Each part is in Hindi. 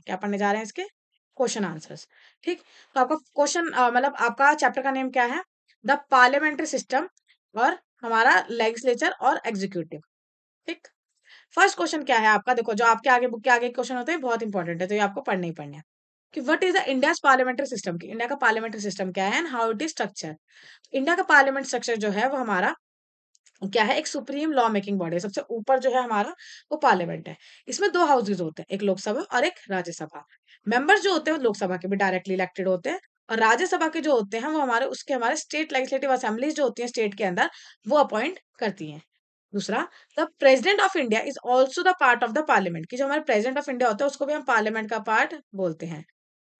क्या पढ़ने जा रहे हैं इसके? Question answers. ठीक, तो आपका क्वेश्चन मतलब आपका चैप्टर का नेम क्या है? द पार्लियामेंट्री सिस्टम और हमारा लेजिस्लेचर और एग्जीक्यूटिव। ठीक, फर्स्ट क्वेश्चन क्या है आपका? देखो, जो आपके आगे बुक के आगे क्वेश्चन होते हैं बहुत इंपॉर्टेंट है, तो ये आपको पढ़ने ही पढ़ने हैं कि what is the India's parliamentary system, की इंडिया का पार्लियामेंट्री सिस्टम क्या है and how it is structure. India का पार्लियामेंट स्ट्रक्चर जो है वो हमारा क्या है? एक सुप्रीम लॉ मेकिंग बॉडी है, सबसे ऊपर जो है हमारा वो पार्लियामेंट है। इसमें दो हाउसेज होते हैं, एक लोकसभा और एक राज्यसभा। मेंबर्स जो होते हैं वो लोकसभा के भी डायरेक्टली इलेक्टेड होते हैं, और राज्यसभा के जो होते हैं वो हमारे स्टेट लेजिस्लेटिव असेंबलीज जो होती हैं स्टेट के अंदर, वो अपॉइंट करती हैं। दूसरा, the president of India is also the part of the parliament, की जो हमारे प्रेसिडेंट ऑफ इंडिया होता है उसको भी हम पार्लियामेंट का पार्ट बोलते हैं।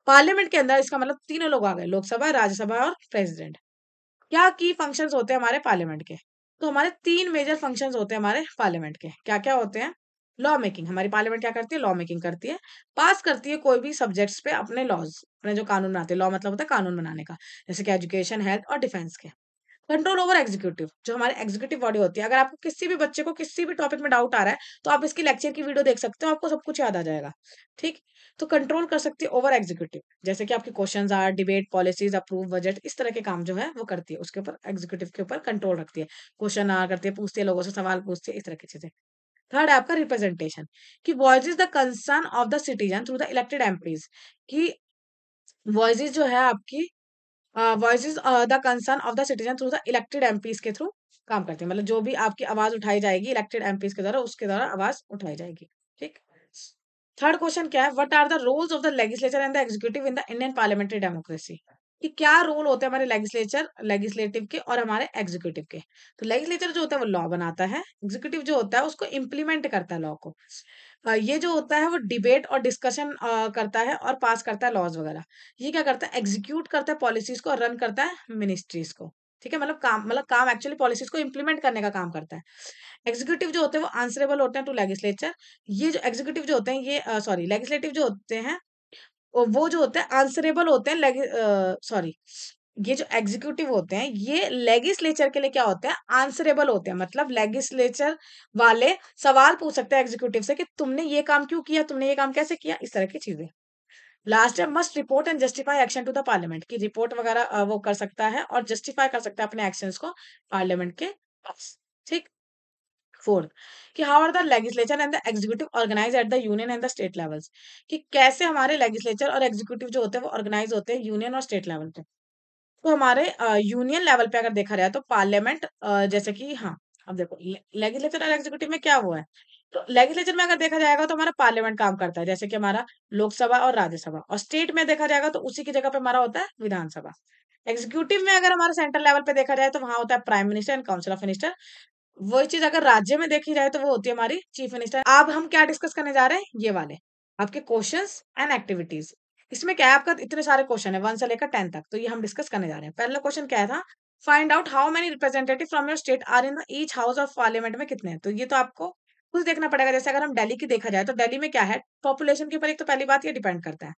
पार्लियामेंट के अंदर इसका मतलब तीनों लोग आ गए, लोकसभा, राज्यसभा और प्रेसिडेंट। क्या की फंक्शंस होते हैं हमारे पार्लियामेंट के? तो हमारे तीन मेजर फंक्शंस होते हैं हमारे पार्लियामेंट के। क्या क्या होते हैं? लॉ मेकिंग, हमारी पार्लियामेंट क्या करती है? लॉ मेकिंग करती है। पास करती है कोई भी सब्जेक्ट्स पे अपने लॉज, अपने जो कानून बनाते हैं। लॉ मतलब होता है कानून बनाने का, जैसे कि एजुकेशन, हेल्थ और डिफेंस के। कंट्रोल ओवर एग्जीक्यूटिव, जो हमारे एग्जीक्यूटिव बॉडी होती है। अगर आपको किसी भी बच्चे को किसी भी टॉपिक में डाउट आ रहा है, तो आप इसकी लेक्चर की वीडियो देख सकते हो, आपको सब कुछ याद आ जाएगा। ठीक, तो कंट्रोल कर सकती है ओवर एग्जीक्यूटिव, जैसे कि आपके questions are, debate, policies, approve budget, इस तरह के काम जो है वो करती है, उसके ऊपर एग्जीक्यूटिव के ऊपर कंट्रोल रखती है। क्वेश्चन आर करती है, पूछती है, लोगों से सवाल पूछती है, इस तरह की चीजें। थर्ड है आपका रिप्रेजेंटेशन, कि voice is the concern of the citizen through the elected MPs, की वॉइस जो है आपकी, voices the concern of the citizen through the elected MPs के थ्रू काम करते हैं। मतलब जो भी आपकी आवाज उठाई जाएगी इलेक्टेड एमपीज के द्वारा, उसके द्वारा आवाज उठाई जाएगी। ठीक, थर्ड क्वेश्चन क्या है? What are the roles of the legislature and the executive in the Indian parliamentary democracy, कि क्या रोल होते हैं हमारे लेजिस्लेटिव के और हमारे एग्जीक्यूटिव के। तो लेजिस्लेचर जो होता है वो लॉ बनाता है, एग्जीक्यूटिव जो होता है उसको इम्प्लीमेंट करता है लॉ को। ये जो होता है वो डिबेट और डिस्कशन करता है और पास करता है लॉज वगैरह। ये क्या करता है? एग्जीक्यूट करता है पॉलिसीज को और रन करता है मिनिस्ट्रीज को। ठीक है, मतलब काम एक्चुअली पॉलिसीज को इम्प्लीमेंट करने का काम करता है। एग्जीक्यूटिव जो होते हैं वो आंसरेबल होते हैं टू लेजिस्लेचर। ये जो एग्जीक्यूटिव जो होते हैं ये सॉरी लेजिस्लेटिव जो होते हैं वो जो होते हैं आंसरेबल होते हैं, सॉरी, ये जो एग्जीक्यूटिव होते हैं ये लेजिस्लेचर के लिए क्या होते हैं? आंसरेबल होते हैं। मतलब लेजिस्लेचर वाले सवाल पूछ सकते हैं एग्जीक्यूटिव से कि तुमने ये काम क्यों किया, तुमने ये काम कैसे किया, इस तरह की चीजें। लास्ट है must report and justify action to the parliament, की रिपोर्ट वगैरह वो कर सकता है और जस्टिफाई कर सकता है अपने एक्शंस को पार्लियामेंट के पास। ठीक, फोर्थ, कि how are the legislature and the executive organise at the union and the state levels, कि कैसे हमारे लेजिस्लेचर और एग्जीक्यूटिव जो होते हैं वो ऑर्गेनाइज होते हैं यूनियन और स्टेट लेवल पे। तो हमारे यूनियन लेवल पे अगर देखा जाए तो पार्लियामेंट, जैसे कि हाँ, अब देखो लेजिस्लेचर और एग्जीक्यूटिव में क्या हुआ है। तो लेजिस्लेचर में अगर देखा जाएगा तो हमारा पार्लियामेंट काम करता है, जैसे कि हमारा लोकसभा और राज्यसभा। और स्टेट में देखा जाएगा तो उसी की जगह पे हमारा होता है विधानसभा। एग्जीक्यूटिव में अगर हमारा सेंट्रल लेवल पे देखा जाए तो वहां होता है prime minister and council of minister. वही चीज अगर राज्य में देखी जाए तो वो होती है हमारी चीफ मिनिस्टर। अब हम क्या डिस्कस करने जा रहे हैं? ये वाले आपके क्वेश्चंस एंड एक्टिविटीज। इसमें क्या है? आपका इतने सारे क्वेश्चन है 1 से लेकर 10 तक, तो ये हम डिस्कस करने जा रहे हैं। पहला क्वेश्चन क्या था? Find out how many representative from your state are in each house of parliament, में कितने हैं? तो ये तो आपको कुछ देखना पड़ेगा। जैसे अगर हम दिल्ली की देखा जाए तो दिल्ली में क्या है? पॉपुलेशन के ऊपर एक तो पहली बात ये डिपेंड करता है।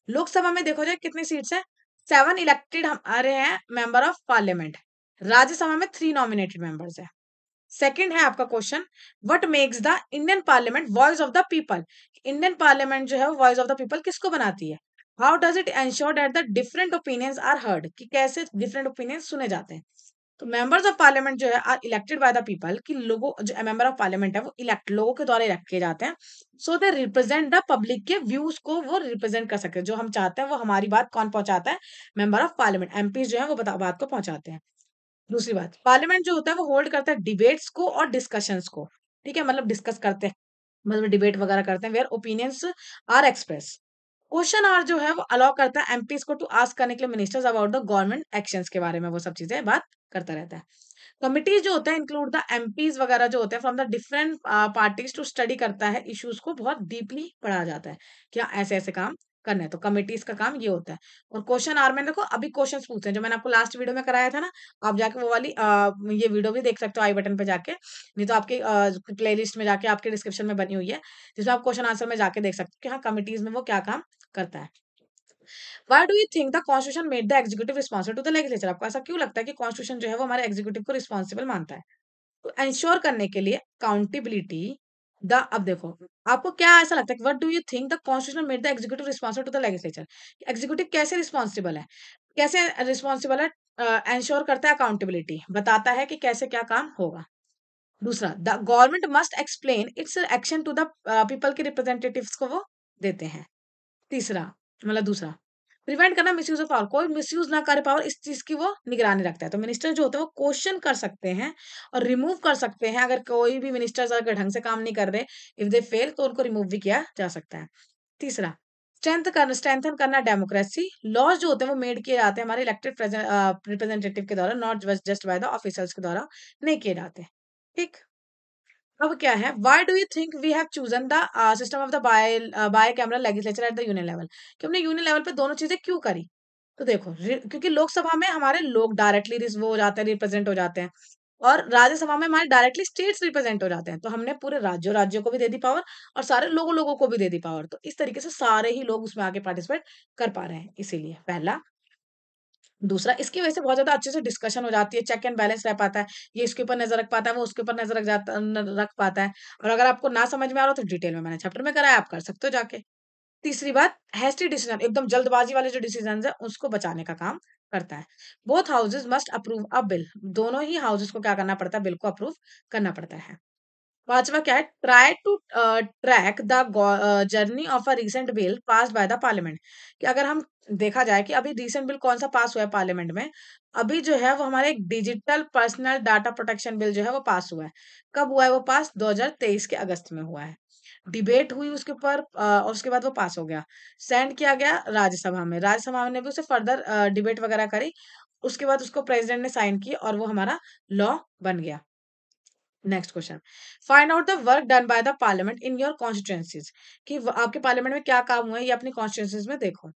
लोकसभा में देखो जाए कितनी सीट्स है? 7 इलेक्टेड हमारे हैं मेंबर ऑफ पार्लियामेंट। राज्यसभा में 3 नॉमिनेटेड मेंबर्स है। सेकंड है आपका question, what makes the Indian parliament voice of the people. Indian parliament जो है वॉइस ऑफ द पीपल किसको बनाती है? How does it ensure that the different opinions are heard, कि कैसे डिफरेंट ओपिनियंस सुने जाते हैं। तो मेंबर्स ऑफ पार्लियामेंट जो है are elected by the people, कि लोगों जो मेंबर ऑफ पार्लियामेंट है वो इलेक्ट लोगों के द्वारा इलेक्ट किए जाते हैं। सो दे रिप्रेजेंट द पब्लिक के व्यूज को वो रिप्रेजेंट कर सकते हैं। जो हम चाहते हैं वो हमारी बात कौन पहुंचाता है? मेंबर ऑफ पार्लियामेंट, एमपी जो है वो बात को पहुंचाते हैं। दूसरी बात, पार्लियामेंट जो होता है वो होल्ड करता है डिबेट्स को और डिस्कशंस को। ठीक है, मतलब डिस्कस करते हैं, मतलब डिबेट वगैरह करते हैं, where opinions are express. Question hour जो है वो अलाउ करता है एमपीज को टू आस्क करने के लिए ministers about the government actions के बारे में, वो सब चीजें बात करता रहता है। कमिटीज जो होता है इंक्लूड द एमपीज वगैरह जो होते हैं from the different parties to study करता है इश्यूज को, बहुत डीपली पढ़ा जाता है क्या ऐसे ऐसे काम करना है। तो कमिटीज का काम ये होता है। और क्वेश्चन आर में देखो अभी क्वेश्चंस पूछते हैं जो मैंने आपको लास्ट वीडियो में कराया था ना, आप जाके वो वाली ये वीडियो भी देख सकते हो आई बटन पे जाके, नहीं तो आपके प्ले लिस्ट में जाके आपके डिस्क्रिप्शन में बनी हुई है, जिसमें आप क्वेश्चन आंसर में जाके देख सकते हो कि हाँ कमिटीज में वो क्या काम करता है। Why do you think the constitution made the executive responsible to the legislature, आपको ऐसा क्यों लगता है कि कॉन्स्टिट्यूशन जो है वो हमारे एग्जीक्यूटिव को रिस्पॉन्सिबल मानता है? तो इंश्योर करने के लिए अकाउंटेबिलिटी अब देखो, आपको क्या ऐसा लगता है कि what do you think the constitution made the executive responsible to the legislature? Executive कैसे रिस्पांसिबल है? कैसे रिस्पांसिबल है? एंश्योर करता है अकाउंटेबिलिटी, बताता है कि कैसे क्या काम होगा। दूसरा, the government must explain its action to the people के रिप्रेजेंटेटिव्स को वो देते हैं। तीसरा, मतलब दूसरा, प्रिवेंट करना मिसयूज ऑफ पावर, कोई मिसयूज ना करे पावर, इस चीज की वो निगरानी रखता है। तो मिनिस्टर जो होते हैं वो क्वेश्चन कर सकते हैं और रिमूव कर सकते हैं, अगर कोई भी मिनिस्टर्स अगर ढंग से काम नहीं कर रहे, इफ दे फेल, तो उनको रिमूव भी किया जा सकता है। तीसरा, स्ट्रेंथन करना डेमोक्रेसी, लॉज जो होते हैं वो मेड किए जाते हैं हमारे इलेक्टेड रिप्रेजेंटेटिव के द्वारा, not just by the officers के द्वारा नहीं किए जाते। ठीक। अब क्या है, why do you think we have chosen the system of the bicameral legislature at the union level, कि हमने यूनियन लेवल पे दोनों चीजें क्यों करी? तो देखो, क्योंकि लोकसभा में हमारे लोग डायरेक्टली वो हो जाते हैं, रिप्रेजेंट हो जाते हैं, और राज्यसभा में हमारे डायरेक्टली स्टेट्स रिप्रेजेंट हो जाते हैं, तो हमने पूरे राज्यों को भी दे दी पावर और सारे लोगों लोगों को भी दे दी पावर, तो इस तरीके से सारे ही लोग उसमें आके पार्टिसिपेट कर पा रहे हैं, इसीलिए पहला। दूसरा, इसकी वजह से बहुत ज़्यादा अच्छे से डिस्कशन हो जाती है, चेक एंड बैलेंस रह पाता है। ये इसके ऊपर नज़र रख पाता है, वो उसके ऊपर नज़र रख पाता है। और अगर आपको ना समझ में आ रहा हो तो डिटेल में मैंने चैप्टर में कराया, आप कर सकते हो जाके। तीसरी बात, हैस्टी डिसीजन, एकदम जल्दबाजी वाले जो डिसीजंस हैं, उसको बचाने का काम करता है। बोथ हाउसेस मस्ट अप्रूव अ बिल, दोनों ही हाउसेस को क्या करना पड़ता है? बिल को अप्रूव करना पड़ता है। पाँचवा क्या है? Try to track the journey of a recent bill passed by the parliament, कि अगर हम देखा जाए कि अभी रीसेंट बिल कौन सा पास हुआ है पार्लियामेंट में, अभी जो है वो हमारे एक digital personal data protection bill जो है वो पास हुआ है। कब हुआ है वो पास? 2023 के अगस्त में हुआ है। डिबेट हुई उसके ऊपर, और उसके बाद वो पास हो गया, सेंड किया गया राज्यसभा में, राज्यसभा ने भी उसे फर्दर डिबेट वगैरह करी, उसके बाद उसको प्रेसिडेंट ने साइन की और वो हमारा लॉ बन गया। Next question, find out the work done by the parliament in your constituencies, कि आपके पार्लियामेंट में क्या काम हुआ है ये अपनी कॉन्स्टिट्यूएंसीज में देखो।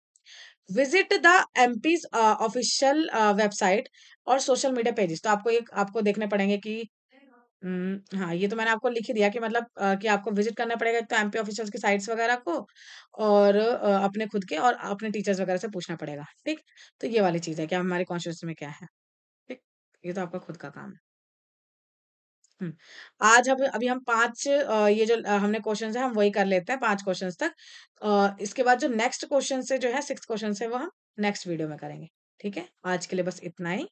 Visit the MPs official website और सोशल मीडिया पेजेस, तो आपको देखने पड़ेंगे कि हाँ, ये तो मैंने आपको लिख ही दिया कि मतलब कि आपको विजिट करना पड़ेगा तो एमपी ऑफिशियल्स की साइट्स वगैरह को, और अपने खुद के और अपने टीचर्स वगैरह से पूछना पड़ेगा। ठीक। तो ये वाली चीज है कि हमारी कॉन्स्टिट्यूंसी में क्या है। ठीक। ये तो आपका खुद का काम है। हुँ। आज अब अभी हम 5 ये जो हमने क्वेश्चन्स हैं हम वही कर लेते हैं 5 क्वेश्चन्स तक। इसके बाद जो नेक्स्ट क्वेश्चन से जो है 6 क्वेश्चन है वो हम नेक्स्ट वीडियो में करेंगे। ठीक है? आज के लिए बस इतना ही।